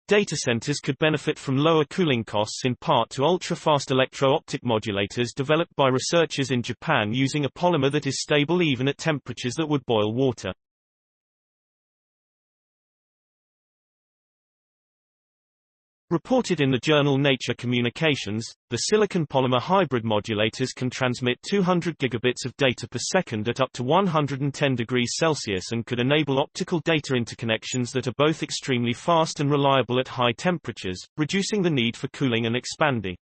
Data centers could benefit from lower cooling costs in part to ultra-fast electro-optic modulators developed by researchers in Japan using a polymer that is stable even at temperatures that would boil water. Reported in the journal Nature Communications, the silicon-polymer hybrid modulators can transmit 200 gigabits of data per second at up to 110 degrees Celsius and could enable optical data interconnections that are both extremely fast and reliable at high temperatures, reducing the need for cooling and expanding.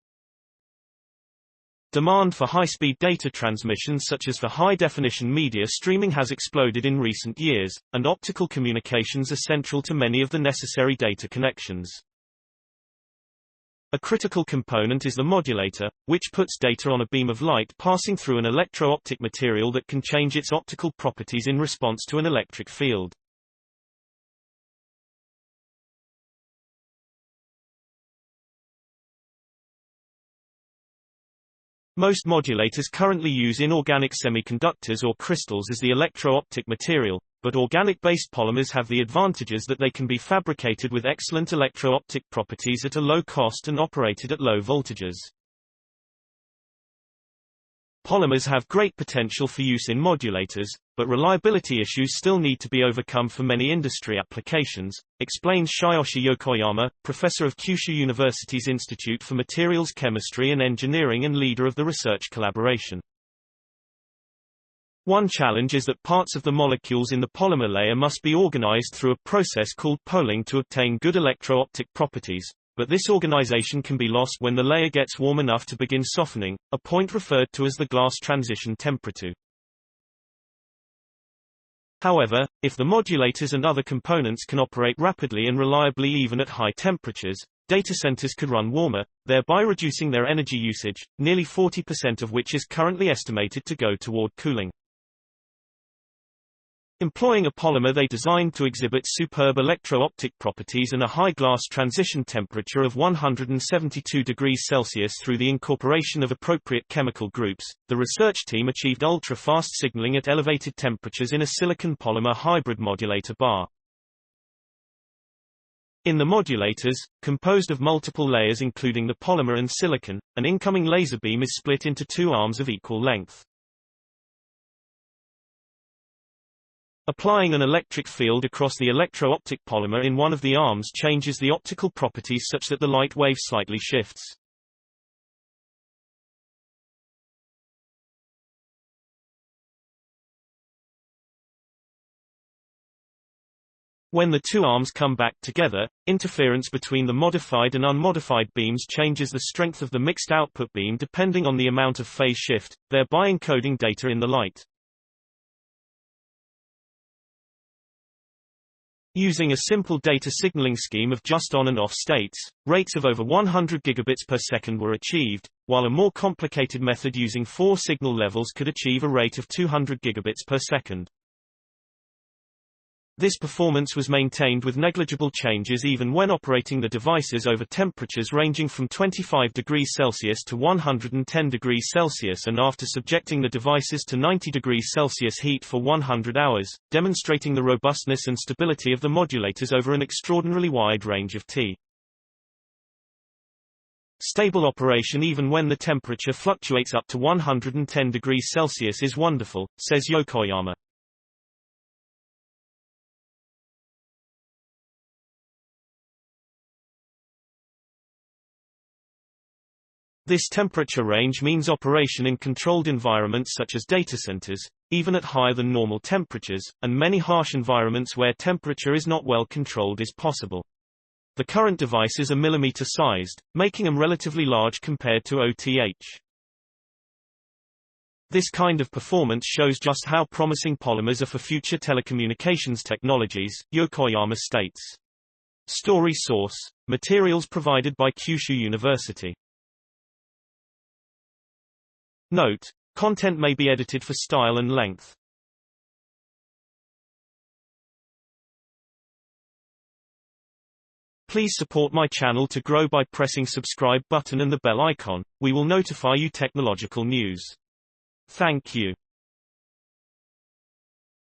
Demand for high-speed data transmission such as for high-definition media streaming has exploded in recent years, and optical communications are central to many of the necessary data connections. A critical component is the modulator, which puts data on a beam of light passing through an electro-optic material that can change its optical properties in response to an electric field. Most modulators currently use inorganic semiconductors or crystals as the electro-optic material, but organic-based polymers have the advantages that they can be fabricated with excellent electro-optic properties at a low cost and operated at low voltages. Polymers have great potential for use in modulators, but reliability issues still need to be overcome for many industry applications, explains Shiyoshi Yokoyama, professor of Kyushu University's Institute for Materials Chemistry and Engineering and leader of the research collaboration. One challenge is that parts of the molecules in the polymer layer must be organized through a process called poling to obtain good electro-optic properties, but this organization can be lost when the layer gets warm enough to begin softening, a point referred to as the glass transition temperature. However, if the modulators and other components can operate rapidly and reliably even at high temperatures, data centers could run warmer, thereby reducing their energy usage, nearly 40% of which is currently estimated to go toward cooling. Employing a polymer they designed to exhibit superb electro-optic properties and a high glass transition temperature of 172 degrees Celsius through the incorporation of appropriate chemical groups, the research team achieved ultra-fast signaling at elevated temperatures in a silicon-polymer hybrid modulator bar. In the modulators, composed of multiple layers including the polymer and silicon, an incoming laser beam is split into two arms of equal length. Applying an electric field across the electro-optic polymer in one of the arms changes the optical properties such that the light wave slightly shifts. When the two arms come back together, interference between the modified and unmodified beams changes the strength of the mixed output beam depending on the amount of phase shift, thereby encoding data in the light. Using a simple data signaling scheme of just on and off states, rates of over 100 gigabits per second were achieved, while a more complicated method using 4 signal levels could achieve a rate of 200 gigabits per second. This performance was maintained with negligible changes even when operating the devices over temperatures ranging from 25 degrees Celsius to 110 degrees Celsius and after subjecting the devices to 90 degrees Celsius heat for 100 hours, demonstrating the robustness and stability of the modulators over an extraordinarily wide range of T. Stable operation even when the temperature fluctuates up to 110 degrees Celsius is wonderful, says Yokoyama. This temperature range means operation in controlled environments such as data centers, even at higher than normal temperatures, and many harsh environments where temperature is not well controlled is possible. The current devices are millimeter-sized, making them relatively large compared to OTH. This kind of performance shows just how promising polymers are for future telecommunications technologies, Yokoyama states. Story source: materials provided by Kyushu University. Note: content may be edited for style and length. Please support my channel to grow by pressing subscribe button and the bell icon. We will notify you technological news. Thank you.